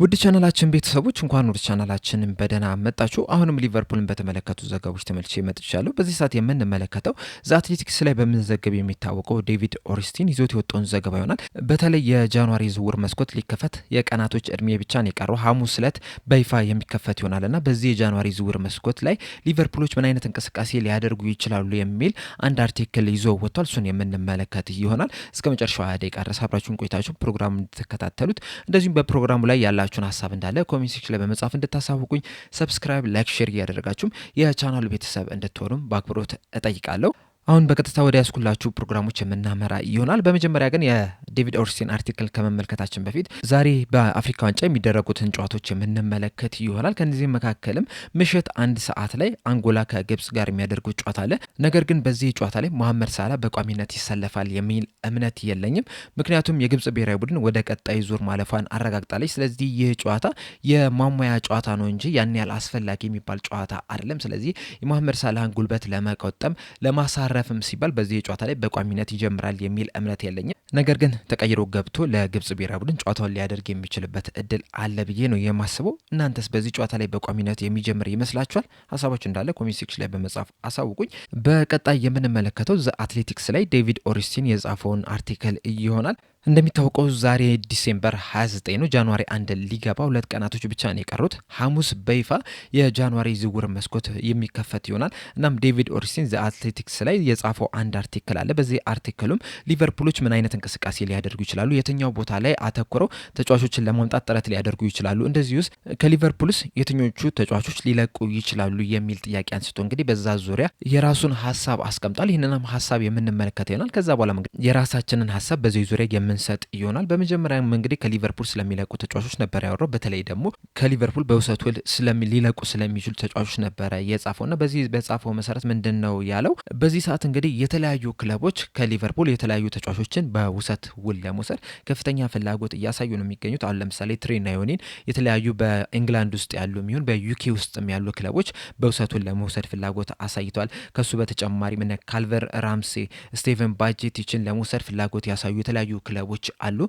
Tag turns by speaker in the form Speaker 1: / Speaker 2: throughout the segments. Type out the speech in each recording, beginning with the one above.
Speaker 1: ውድ ቻናላችን ቤተሰቦች እንኳን ወደ ቻናላችን በደህና መጣችሁ። አሁንም ሊቨርፑልን በተመለከቱ ዘገባዎች ተመልሼ መጥቻለሁ። በዚህ ሰዓት የምንመለከተው ዘ አትሌቲክስ ላይ በመዘገብ የሚታወቀው ዴቪድ ኦርንስቲን ይዞት የወጣውን ዘገባ ይሆናል። በተለይ የጃንዋሪ ዝውውር መስኮት ሊከፈት የቀናቶች እድሜ ብቻ ነው የቀረው። ሐሙስ ዕለት በይፋ የሚከፈት ይሆናልና በዚህ የጃንዋሪ ዝውውር መስኮት ላይ ሊቨርፑሎች ምን አይነት እንቅስቃሴ ሊያደርጉ ይችላሉ የሚል አንድ አርቲክል ይዞ ወጥቷል። እሱን የምንመለከት ይሆናል። እስከ መጨረሻው ደቂቃ ድረስ አብራችሁን ቆይታችሁ ፕሮግራም እንድትከታተሉት እንደዚሁም በፕሮግራሙ ላይ ያላችሁን ሀሳብ እንዳለ ኮሜንት ሴክሽን ላይ በመጻፍ እንድታሳውቁኝ ሰብስክራይብ፣ ላይክ፣ ሼር እያደረጋችሁም የቻናሉ ቤተሰብ እንድትሆኑም በአክብሮት እጠይቃለሁ። አሁን በቀጥታ ወደ ያስኩላችሁ ፕሮግራሞች የምናመራ ይሆናል። በመጀመሪያ ግን የዴቪድ ኦርንስቲን አርቲክል ከመመልከታችን በፊት ዛሬ በአፍሪካ ዋንጫ የሚደረጉትን ጨዋታዎች የምንመለከት ይሆናል። ከነዚህም መካከልም ምሽት 1 ሰዓት ላይ አንጎላ ከግብጽ ጋር የሚያደርጉት ጨዋታ አለ። ነገር ግን በዚህ ጨዋታ ላይ መሐመድ ሳላ በቋሚነት ይሰለፋል የሚል እምነት የለኝም። ምክንያቱም የግብጽ ብሔራዊ ቡድን ወደ ቀጣይ ዙር ማለፏን አረጋግጣለች። ስለዚህ ይህ ጨዋታ የማሟያ ጨዋታ ነው እንጂ ያን ያህል አስፈላጊ የሚባል ጨዋታ አይደለም። ስለዚህ የመሐመድ ሳላህን ጉልበት ለመቆጠም ለማሳረፍም ሲባል በዚህ ጨዋታ ላይ በቋሚነት ይጀምራል የሚል እምነት የለኝም። ነገር ግን ተቀይሮ ገብቶ ለግብጽ ብሔራዊ ቡድን ጨዋታውን ሊያደርግ የሚችልበት እድል አለ ብዬ ነው የማስበው። እናንተስ በዚህ ጨዋታ ላይ በቋሚነት የሚጀምር ይመስላችኋል? ሀሳቦች እንዳለ ኮሜንት ሴክሽን ላይ በመጻፍ አሳውቁኝ። በቀጣይ የምንመለከተው ዘ አትሌቲክስ ላይ ዴቪድ ኦርንስቲን የጻፈውን አርቲክል ይሆናል። እንደሚታወቀው ዛሬ ዲሴምበር 29 ነው። ጃንዋሪ 1 ሊገባ 2 ቀናቶች ብቻ ነው የቀሩት። ሐሙስ በይፋ የጃንዋሪ ዝውውር መስኮት የሚከፈት ይሆናል። እናም ዴቪድ ኦርንስቲን ዘ አትሌቲክስ ላይ የጻፈው አንድ አርቲክል አለ። በዚህ አርቲክሉም ሊቨርፑሎች ምን አይነት እንቅስቃሴ ሊያደርጉ ይችላሉ፣ የትኛው ቦታ ላይ አተኩረው ተጫዋቾችን ለማምጣት ጥረት ሊያደርጉ ይችላሉ፣ እንደዚሁስ ከሊቨርፑልስ የትኞቹ ተጫዋቾች ሊለቁ ይችላሉ የሚል ጥያቄ አንስቶ እንግዲህ በዛ ዙሪያ የራሱን ሀሳብ አስቀምጧል። ይህንንም ሀሳብ የምንመለከት ይሆናል። ከዛ በኋላ የራሳችንን ሀሳብ በዚህ ዙሪያ የምንሰጥ ይሆናል። በመጀመሪያ እንግዲህ ከሊቨርፑል ስለሚለቁ ተጫዋቾች ነበር ያወራው። በተለይ ደግሞ ከሊቨርፑል በውሰት ውል ሊለቁ ስለሚችሉ ተጫዋቾች ነበረ የጻፈውና በዚህ በጻፈው መሰረት ምንድን ነው ያለው? በዚህ ሰዓት እንግዲህ የተለያዩ ክለቦች ከሊቨርፑል የተለያዩ ተጫዋቾችን በውሰት ውል ለመውሰድ ከፍተኛ ፍላጎት እያሳዩ ነው የሚገኙት። አሁን ለምሳሌ ትሬና ዮኒን የተለያዩ በእንግላንድ ውስጥ ያሉ የሚሆን በዩኬ ውስጥም ያሉ ክለቦች በውሰት ውል ለመውሰድ ፍላጎት አሳይቷል። ከሱ በተጨማሪ ምን ካልቨር ራምሴ፣ ስቴቨን ባጄቲችን ለመውሰድ ፍላጎት ያሳዩ የተለያዩ ክለቦች አሉ።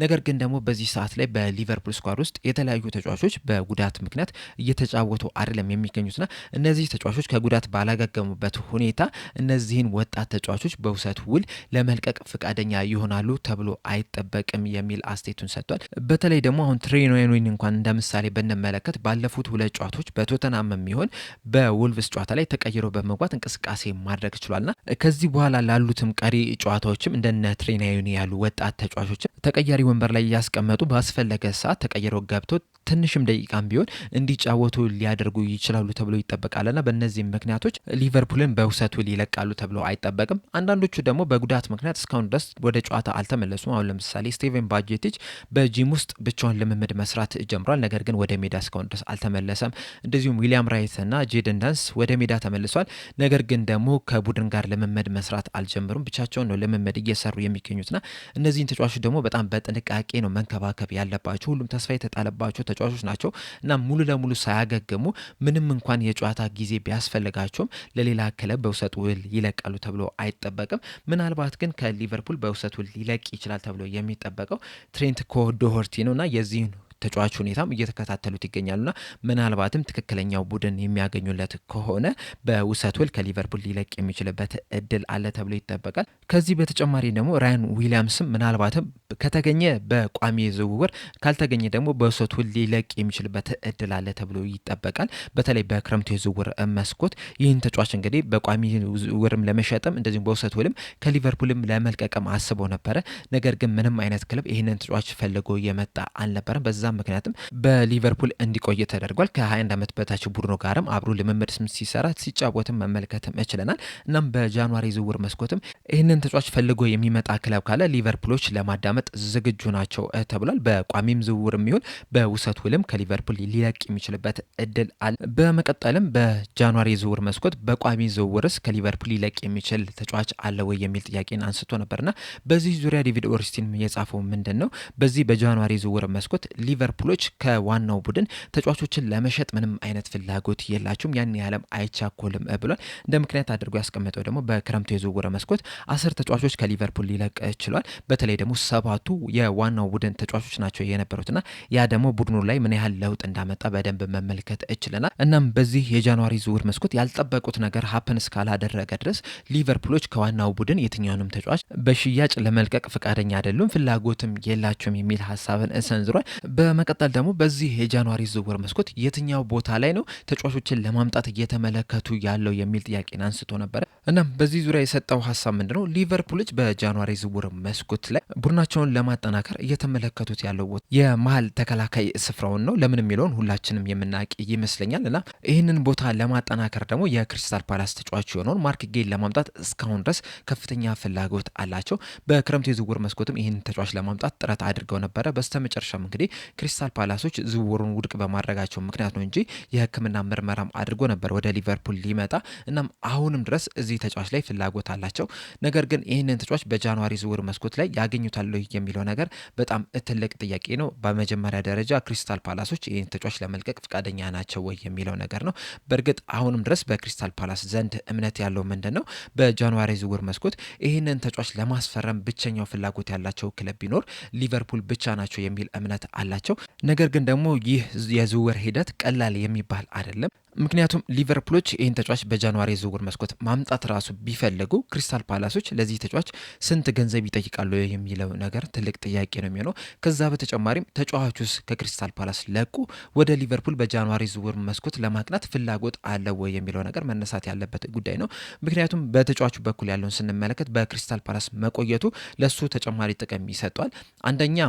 Speaker 1: ነገር ግን ደግሞ በዚህ ሰዓት ላይ በሊቨርፑል ስኳድ ውስጥ የተለያዩ ተጫዋቾች በጉዳት ምክንያት እየተጫወቱ አይደለም የሚገኙትና እነዚህ ተጫዋቾች ከጉዳት ባላገገሙበት ሁኔታ እነዚህን ወጣት ተጫዋቾች በውሰት ውል ለመልቀቅ ፈቃደኛ ይሆናሉ ተብሎ አይጠበቅም የሚል አስተያየቱን ሰጥቷል። በተለይ ደግሞ አሁን ትሬና ዮኒን እንኳን እንደ ምሳሌ ብንመለከት ባለፉት 2 ጨዋታዎች በቶተናም የሚሆን በወልቭስ ጨዋታ ላይ ተቀይሮ በመግባት እንቅስቃሴ ማድረግ ችሏልና ከዚህ በኋላ ላሉትም ቀሪ ጨዋታዎችም እንደነ ትሬና ዮኒ ያሉ ወጣት ተጫዋቾች ተቀያሪ ወንበር ላይ እያስቀመጡ ባስፈለገ ሰዓት ተቀይሮ ገብቶ ትንሽም ደቂቃም ቢሆን እንዲጫወቱ ሊያደርጉ ይችላሉ ተብሎ ይጠበቃልና በእነዚህም ምክንያቶች ሊቨርፑልን በውሰት ውል ይለቃሉ ተብሎ አይጠበቅም። አንዳንዶቹ ደግሞ በጉዳት ምክንያት እስካሁን ድረስ ወደ ጨዋታ አልተመለሱም። አሁን ለምሳሌ ስቴቨን ባጄቲች በጂም ውስጥ ብቻውን ልምምድ መስራት ጀምሯል። ነገር ግን ወደ ሜዳ እስካሁን ድረስ አልተመለሰም። እንደዚሁም ዊሊያም ራይት እና ጄደን ዳንስ ወደ ሜዳ ተመልሷል። ነገር ግን ደግሞ ከቡድን ጋር ልምምድ መስራት አልጀምሩም። ብቻቸውን ነው ልምምድ እየሰሩ የሚገኙትና እነዚህን ተጫዋቾች ደግሞ በጣም በጥንቃቄ ነው መንከባከብ ያለባቸው። ሁሉም ተስፋ የተጣለባቸው ተጫዋቾች ናቸው እና ሙሉ ለሙሉ ሳያገግሙ ምንም እንኳን የጨዋታ ጊዜ ቢያስፈልጋቸውም ለሌላ ክለብ በውሰት ውል ይለቃሉ ተብሎ አይጠበቅም። ምናልባት ግን ከሊቨርፑል በውሰት ውል ሊለቅ ይችላል ተብሎ የሚጠበቀው ትሬንት ዶኸርቲ ነውና የዚህን ተጫዋች ሁኔታም እየተከታተሉት ይገኛሉና ምናልባትም ትክክለኛው ቡድን የሚያገኙለት ከሆነ በውሰት ውል ከሊቨርፑል ሊለቅ የሚችልበት እድል አለ ተብሎ ይጠበቃል። ከዚህ በተጨማሪ ደግሞ ራያን ዊሊያምስም ምናልባትም ከተገኘ በቋሚ ዝውውር ካልተገኘ ደግሞ በውሰት ውል ሊለቅ የሚችልበት እድል አለ ተብሎ ይጠበቃል። በተለይ በክረምቱ የዝውውር መስኮት ይህን ተጫዋች እንግዲህ በቋሚ ዝውውርም ለመሸጥም እንደዚሁም በውሰት ውልም ከሊቨርፑልም ለመልቀቅም አስበው ነበረ። ነገር ግን ምንም አይነት ክለብ ይህንን ተጫዋች ፈልጎ የመጣ አልነበረም። በዛ ምክንያትም በሊቨርፑል እንዲቆይ ተደርጓል። ከ21 ዓመት በታች ቡድኑ ጋርም አብሮ ልምምድ ሲሰራ ሲጫወትም መመልከትም ችለናል። እናም በጃንዋሪ ዝውውር መስኮትም ይህንን ተጫዋች ፈልጎ የሚመጣ ክለብ ካለ ሊቨርፑሎች ለማዳመጥ ዝግጁ ናቸው ተብሏል። በቋሚም ዝውውር የሚሆን በውሰት ውልም ከሊቨርፑል ሊለቅ የሚችልበት እድል አለ። በመቀጠልም በጃንዋሪ ዝውውር መስኮት በቋሚ ዝውውርስ ከሊቨርፑል ሊለቅ የሚችል ተጫዋች አለ ወይ የሚል ጥያቄን አንስቶ ነበርና በዚህ ዙሪያ ዴቪድ ኦርንስቲን የጻፈው ምንድን ነው? በዚህ በጃንዋሪ ዝውውር መስኮት ሊቨርፑሎች ከዋናው ቡድን ተጫዋቾችን ለመሸጥ ምንም አይነት ፍላጎት የላቸውም፣ ያን ያህልም አይቻኮልም ብሏል። እንደ ምክንያት አድርጎ ያስቀመጠው ደግሞ በክረምቱ የዝውውር መስኮት 10 ተጫዋቾች ከሊቨርፑል ሊለቅ ችሏል። በተለይ ደግሞ 7ቱ የዋናው ቡድን ተጫዋቾች ናቸው የነበሩትና ያ ደግሞ ቡድኑ ላይ ምን ያህል ለውጥ እንዳመጣ በደንብ መመልከት ችለናል። እናም በዚህ የጃንዋሪ ዝውውር መስኮት ያልጠበቁት ነገር ሀፕን እስካላደረገ ድረስ ሊቨርፑሎች ከዋናው ቡድን የትኛውንም ተጫዋች በሽያጭ ለመልቀቅ ፈቃደኛ አይደሉም፣ ፍላጎትም የላቸውም የሚል ሀሳብን ሰንዝሯል። በመቀጠል ደግሞ በዚህ የጃንዋሪ ዝውውር መስኮት የትኛው ቦታ ላይ ነው ተጫዋቾችን ለማምጣት እየተመለከቱ ያለው የሚል ጥያቄን አንስቶ ነበረ። እናም በዚህ ዙሪያ የሰጠው ሀሳብ ምንድነው? ሊቨርፑሎች በጃንዋሪ ዝውውር መስኮት ላይ ቡድናቸውን ለማጠናከር እየተመለከቱት ያለው ቦታ የመሀል ተከላካይ ስፍራውን ነው። ለምን የሚለውን ሁላችንም የምናውቅ ይመስለኛል። እና ይህንን ቦታ ለማጠናከር ደግሞ የክሪስታል ፓላስ ተጫዋች የሆነውን ማርክ ጌን ለማምጣት እስካሁን ድረስ ከፍተኛ ፍላጎት አላቸው። በክረምቱ የዝውውር መስኮትም ይህንን ተጫዋች ለማምጣት ጥረት አድርገው ነበረ። በስተመጨረሻም እንግዲህ ክሪስታል ፓላሶች ዝውውሩን ውድቅ በማድረጋቸው ምክንያት ነው እንጂ የሕክምና ምርመራም አድርጎ ነበር ወደ ሊቨርፑል ሊመጣ። እናም አሁንም ድረስ እዚህ ተጫዋች ላይ ፍላጎት አላቸው። ነገር ግን ይህንን ተጫዋች በጃንዋሪ ዝውውር መስኮት ላይ ያገኙታል የሚለው ነገር በጣም ትልቅ ጥያቄ ነው። በመጀመሪያ ደረጃ ክሪስታል ፓላሶች ይህን ተጫዋች ለመልቀቅ ፈቃደኛ ናቸው ወይ የሚለው ነገር ነው። በእርግጥ አሁንም ድረስ በክሪስታል ፓላስ ዘንድ እምነት ያለው ምንድን ነው? በጃንዋሪ ዝውውር መስኮት ይህንን ተጫዋች ለማስፈረም ብቸኛው ፍላጎት ያላቸው ክለብ ቢኖር ሊቨርፑል ብቻ ናቸው የሚል እምነት አላቸው። ነገር ግን ደግሞ ይህ የዝውውር ሂደት ቀላል የሚባል አይደለም። ምክንያቱም ሊቨርፑሎች ይህን ተጫዋች በጃንዋሪ ዝውውር መስኮት ማምጣት ራሱ ቢፈልጉ ክሪስታል ፓላሶች ለዚህ ተጫዋች ስንት ገንዘብ ይጠይቃሉ የሚለው ነገር ትልቅ ጥያቄ ነው የሚሆነው። ከዛ በተጨማሪም ተጫዋቹስ ከክሪስታል ፓላስ ለቁ ወደ ሊቨርፑል በጃንዋሪ ዝውውር መስኮት ለማቅናት ፍላጎት አለው ወይ የሚለው ነገር መነሳት ያለበት ጉዳይ ነው። ምክንያቱም በተጫዋቹ በኩል ያለውን ስንመለከት በክሪስታል ፓላስ መቆየቱ ለሱ ተጨማሪ ጥቅም ይሰጠዋል። አንደኛ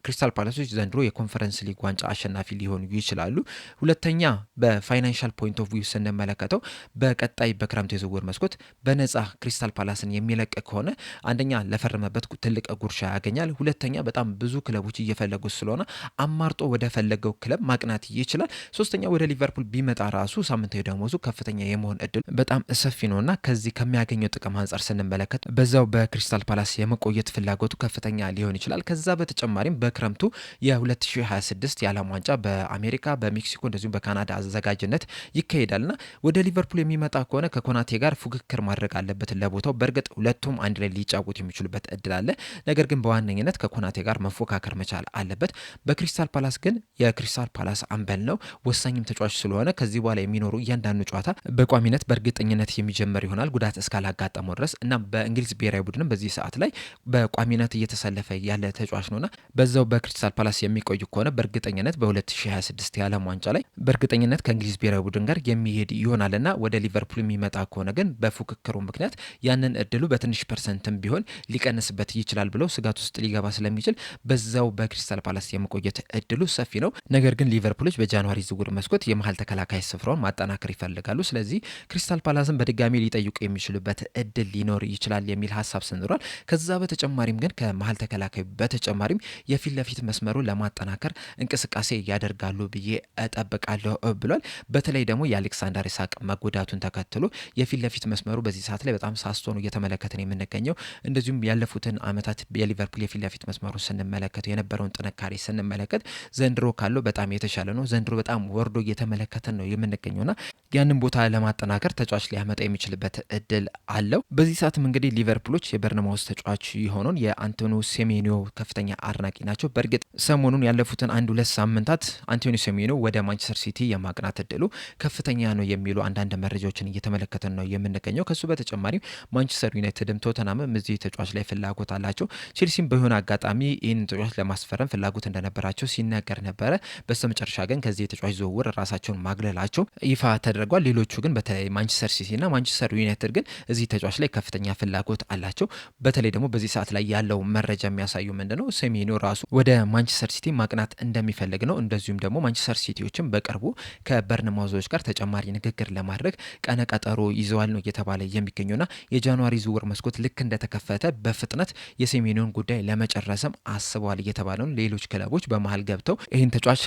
Speaker 1: ክሪስታል ፓላሶች ዘንድሮ የኮንፈረንስ ሊግ ዋንጫ አሸናፊ ሊሆኑ ይችላሉ። ሁለተኛ በፋይናንሻል ፖይንት ኦፍ ቪው ስንመለከተው በቀጣይ በክረምት የዝውውር መስኮት በነፃ ክሪስታል ፓላስን የሚለቅ ከሆነ አንደኛ ለፈረመበት ትልቅ ጉርሻ ያገኛል። ሁለተኛ በጣም ብዙ ክለቦች እየፈለጉት ስለሆነ አማርጦ ወደ ፈለገው ክለብ ማቅናት ይችላል። ሶስተኛ ወደ ሊቨርፑል ቢመጣ ራሱ ሳምንታዊ ደሞዙ ከፍተኛ የመሆን እድል በጣም ሰፊ ነውና ከዚህ ከሚያገኘው ጥቅም አንጻር ስንመለከት በዛው በክሪስታል ፓላስ የመቆየት ፍላጎቱ ከፍተኛ ሊሆን ይችላል። ከዛ በተጨማሪም በክረምቱ የ2026 የዓለም ዋንጫ በአሜሪካ፣ በሜክሲኮ እንደዚሁም በካናዳ አዘጋጅነት ይካሄዳልና ወደ ሊቨርፑል የሚመጣ ከሆነ ከኮናቴ ጋር ፉክክር ማድረግ አለበት ለቦታው። በእርግጥ ሁለቱም አንድ ላይ ሊጫወቱ የሚችሉበት እድል አለ። ነገር ግን በዋነኝነት ከኮናቴ ጋር መፎካከር መቻል አለበት። በክሪስታል ፓላስ ግን የክሪስታል ፓላስ አምበል ነው፣ ወሳኝም ተጫዋች ስለሆነ ከዚህ በኋላ የሚኖሩ እያንዳንዱ ጨዋታ በቋሚነት በእርግጠኝነት የሚጀመር ይሆናል ጉዳት እስካላጋጠመው ድረስ እና በእንግሊዝ ብሔራዊ ቡድንም በዚህ ሰዓት ላይ በቋሚነት እየተሰለፈ ያለ ተጫዋች ነውና በዛው በክሪስታል ፓላስ የሚቆዩ ከሆነ በእርግጠኝነት በ2026 የዓለም ዋንጫ ላይ በእርግጠኝነት ከእንግሊዝ ብሔራዊ ቡድን ጋር የሚሄድ ይሆናልና ወደ ሊቨርፑል የሚመጣ ከሆነ ግን በፉክክሩ ምክንያት ያንን እድሉ በትንሽ ፐርሰንትም ቢሆን ሊቀንስበት ይችላል ብለው ስጋት ውስጥ ሊገባ ስለሚችል በዛው በክሪስታል ፓላስ የመቆየት እድሉ ሰፊ ነው። ነገር ግን ሊቨርፑሎች በጃንዋሪ ዝውውር መስኮት የመሀል ተከላካይ ስፍራውን ማጠናከር ይፈልጋሉ። ስለዚህ ክሪስታል ፓላስን በድጋሚ ሊጠይቁ የሚችሉበት እድል ሊኖር ይችላል የሚል ሀሳብ ሰንዝሯል። ከዛ በተጨማሪም ግን ከመሀል ተከላካይ በተጨማሪም የፊት ለፊት መስመሩ ለማጠናከር እንቅስቃሴ ያደርጋሉ ብዬ እጠብቃለሁ ብሏል። በተለይ ደግሞ የአሌክሳንደር ኢሳቅ መጎዳቱን ተከትሎ የፊት ለፊት መስመሩ በዚህ ሰዓት ላይ በጣም ሳስቶ ነው እየተመለከትን የምንገኘው። እንደዚሁም ያለፉትን ዓመታት የሊቨርፑል የፊት ለፊት መስመሩ ስንመለከት የነበረውን ጥንካሬ ስንመለከት ዘንድሮ ካለው በጣም የተሻለ ነው። ዘንድሮ በጣም ወርዶ እየተመለከትን ነው የምንገኘውና ያንን ቦታ ለማጠናከር ተጫዋች ሊያመጣ የሚችልበት እድል አለው። በዚህ ሰዓትም እንግዲህ ሊቨርፑሎች የበርንማውዝ ተጫዋች የሆነውን የአንቶኒዮ ሴሜኒዮ ከፍተኛ አድናቂ ናቸው። በእርግጥ ሰሞኑን ያለፉትን 1-2 ሳምንታት አንቶኒዮ ሴሜኒዮ ወደ ማንቸስተር ሲቲ የማቅናት እድሉ ከፍተኛ ነው የሚሉ አንዳንድ መረጃዎችን እየተመለከትን ነው የምንገኘው። ከሱ በተጨማሪም ማንቸስተር ዩናይትድም ቶተናምም እዚህ ተጫዋች ላይ ፍላጎት አላቸው። ቼልሲም በሆነ አጋጣሚ ይህን ተጫዋች ለማስፈረም ፍላጎት እንደነበራቸው ሲነገር ነበረ። በስተመጨረሻ ግን ከዚህ የተጫዋች ዝውውር ራሳቸውን ማግለላቸው ይፋ ተደርጓል። ሌሎቹ ግን በተለይ ማንቸስተር ሲቲና ማንቸስተር ዩናይትድ ግን እዚህ ተጫዋች ላይ ከፍተኛ ፍላጎት አላቸው። በተለይ ደግሞ በዚህ ሰዓት ላይ ያለው መረጃ የሚያሳዩ ምንድነው ሴሜኒዮ ራሱ ወደ ማንቸስተር ሲቲ ማቅናት እንደሚፈልግ ነው። እንደዚሁም ደግሞ ማንቸስተር ሲቲዎችም በቅርቡ ከበርንማውዞች ክለቦች ጋር ተጨማሪ ንግግር ለማድረግ ቀነ ቀጠሮ ይዘዋል ነው እየተባለ የሚገኙና የጃንዋሪ ዝውውር መስኮት ልክ እንደተከፈተ በፍጥነት የሴሜኒዮን ጉዳይ ለመጨረስም አስበዋል እየተባለ ነው። ሌሎች ክለቦች በመሀል ገብተው ይህን ተጫዋች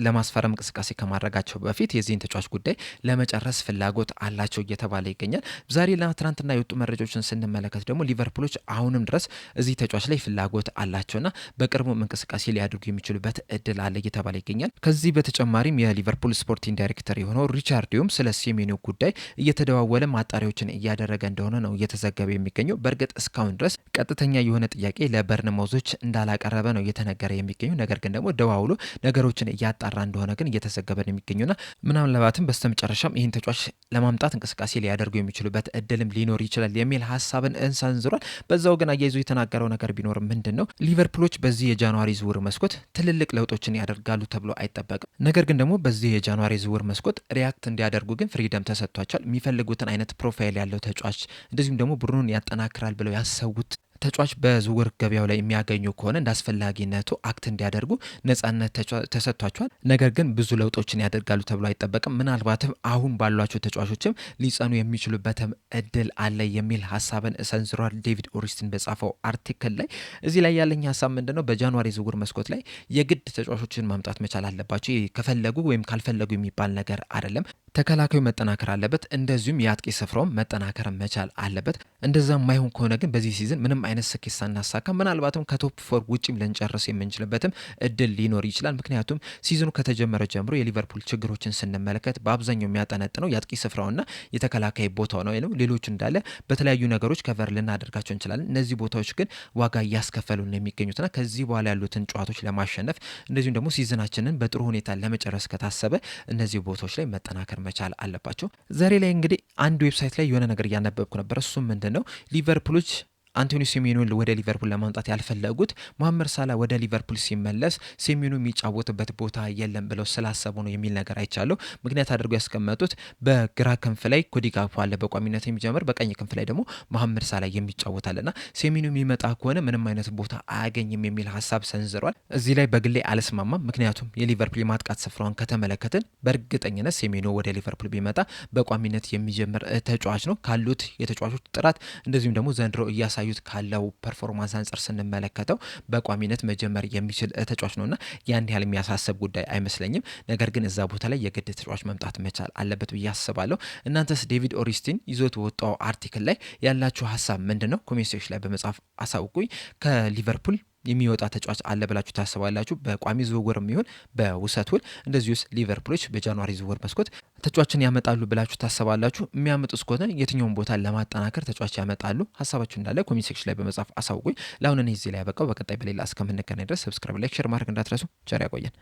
Speaker 1: ለማስፈረም እንቅስቃሴ ከማድረጋቸው በፊት የዚህን ተጫዋች ጉዳይ ለመጨረስ ፍላጎት አላቸው እየተባለ ይገኛል። ዛሬና ትናንትና የወጡ መረጃዎችን ስንመለከት ደግሞ ሊቨርፑሎች አሁንም ድረስ እዚህ ተጫዋች ላይ ፍላጎት አላቸውና በቅርቡም እንቅስቃሴ ሊያደርጉ የሚችሉበት እድል አለ እየተባለ ይገኛል። ከዚህ በተጨማሪም የሊቨርፑል ስፖርቲንግ ዳይሬክተር የሆነው ሪቻርዲዮም ስለ ሴሜኒዮ ጉዳይ እየተደዋወለ ማጣሪያዎችን እያደረገ እንደሆነ ነው እየተዘገበ የሚገኘው። በእርግጥ እስካሁን ድረስ ቀጥተኛ የሆነ ጥያቄ ለበርንማውዞች እንዳላቀረበ ነው እየተነገረ የሚገኘው። ነገር ግን ደግሞ ደዋውሎ ነገሮችን እያጣራ እንደሆነ ግን እየተዘገበ ነው የሚገኙና ምናልባትም በስተመጨረሻም ይህን ተጫዋች ለማምጣት እንቅስቃሴ ሊያደርጉ የሚችሉበት እድልም ሊኖር ይችላል የሚል ሀሳብን እንሰንዝሯል። በዛው ግን አያይዞ የተናገረው ነገር ቢኖር ምንድን ነው ሊቨርፑሎች በዚህ የጃንዋሪ ዝውውር መስኮት ትልልቅ ለውጦችን ያደርጋሉ ተብሎ አይጠበቅም። ነገር ግን ደግሞ በዚህ የጃንዋሪ ዝውውር መስኮት ሪያክት እንዲያደርጉ ግን ፍሪደም ተሰጥቷቸዋል። የሚፈልጉትን አይነት ፕሮፋይል ያለው ተጫዋች እንደዚሁም ደግሞ ቡድኑን ያጠናክራል ብለው ያሰቡት ተጫዋች በዝውውር ገበያው ላይ የሚያገኙ ከሆነ እንደ አስፈላጊነቱ አክት እንዲያደርጉ ነጻነት ተሰጥቷቸዋል። ነገር ግን ብዙ ለውጦችን ያደርጋሉ ተብሎ አይጠበቅም። ምናልባትም አሁን ባሏቸው ተጫዋቾችም ሊጸኑ የሚችሉበትም እድል አለ የሚል ሀሳብን ሰንዝሯል ዴቪድ ኦሪስቲን በጻፈው አርቲክል ላይ። እዚህ ላይ ያለኝ ሀሳብ ምንድን ነው? በጃንዋሪ ዝውውር መስኮት ላይ የግድ ተጫዋቾችን ማምጣት መቻል አለባቸው። ከፈለጉ ወይም ካልፈለጉ የሚባል ነገር አይደለም። ተከላካዩ መጠናከር አለበት፣ እንደዚሁም የአጥቂ ስፍራውም መጠናከር መቻል አለበት። እንደዛ የማይሆን ከሆነ ግን በዚህ ሲዝን ምንም አይነት ስኬት ሳናሳካ ምናልባትም ከቶፕ ፎር ውጭም ልንጨርስ የምንችልበትም እድል ሊኖር ይችላል። ምክንያቱም ሲዝኑ ከተጀመረ ጀምሮ የሊቨርፑል ችግሮችን ስንመለከት በአብዛኛው የሚያጠነጥነው የአጥቂ ስፍራውና የተከላካይ ቦታው ነው። ሌሎች እንዳለ በተለያዩ ነገሮች ከቨር ልናደርጋቸው እንችላለን። እነዚህ ቦታዎች ግን ዋጋ እያስከፈሉ ነው የሚገኙትና ከዚህ በኋላ ያሉትን ጨዋታዎች ለማሸነፍ እንደዚሁም ደግሞ ሲዝናችንን በጥሩ ሁኔታ ለመጨረስ ከታሰበ እነዚህ ቦታዎች ላይ መጠናከር መቻል አለባቸው። ዛሬ ላይ እንግዲህ አንድ ዌብሳይት ላይ የሆነ ነገር እያነበብኩ ነበር። እሱም ምንድን ነው ሊቨርፑሎች አንቶኒ ሴሜኒዮን ወደ ሊቨርፑል ለማምጣት ያልፈለጉት መሐመድ ሳላ ወደ ሊቨርፑል ሲመለስ ሴሜኒዮ የሚጫወትበት ቦታ የለም ብለው ስላሰቡ ነው የሚል ነገር አይቻለሁ። ምክንያት አድርገው ያስቀመጡት በግራ ክንፍ ላይ ኮዲ ጋክፖ አለ በቋሚነት የሚጀምር፣ በቀኝ ክንፍ ላይ ደግሞ መሐመድ ሳላ የሚጫወታልና ሴሜኒዮ የሚመጣ ከሆነ ምንም አይነት ቦታ አያገኝም የሚል ሀሳብ ሰንዝሯል። እዚህ ላይ በግሌ አልስማማም። ምክንያቱም የሊቨርፑል የማጥቃት ስፍራውን ከተመለከትን በእርግጠኝነት ሴሜኒዮ ወደ ሊቨርፑል ቢመጣ በቋሚነት የሚጀምር ተጫዋች ነው። ካሉት የተጫዋቾች ጥራት እንደዚሁም ደግሞ ዘንድሮ እያሳ ዩት ካለው ፐርፎርማንስ አንጻር ስንመለከተው በቋሚነት መጀመር የሚችል ተጫዋች ነውና ያን ያህል የሚያሳስብ ጉዳይ አይመስለኝም። ነገር ግን እዛ ቦታ ላይ የግድ ተጫዋች መምጣት መቻል አለበት ብዬ አስባለሁ። እናንተስ ዴቪድ ኦሪስቲን ይዞት ወጣው አርቲክል ላይ ያላችሁ ሀሳብ ምንድን ነው? ኮሜንት ሴክሽን ላይ በመጻፍ አሳውቁኝ። ከሊቨርፑል የሚወጣ ተጫዋች አለ ብላችሁ ታስባላችሁ? በቋሚ ዝውውር የሚሆን በውሰት ውል። እንደዚሁስ ሊቨርፑሎች በጃንዋሪ ዝውውር መስኮት ተጫዋችን ያመጣሉ ብላችሁ ታስባላችሁ? የሚያመጡት ከሆነ የትኛውን ቦታ ለማጠናከር ተጫዋች ያመጣሉ? ሀሳባችሁ እንዳለ ኮሜንት ሴክሽን ላይ በመጻፍ አሳውቁኝ። ለአሁን እኔ እዚህ ላይ ያበቃው። በቀጣይ በሌላ እስከምንገናኝ ድረስ ሰብስክራይብ፣ ላይክ፣ ሼር ማድረግ እንዳትረሱ። ቸር ያቆየን።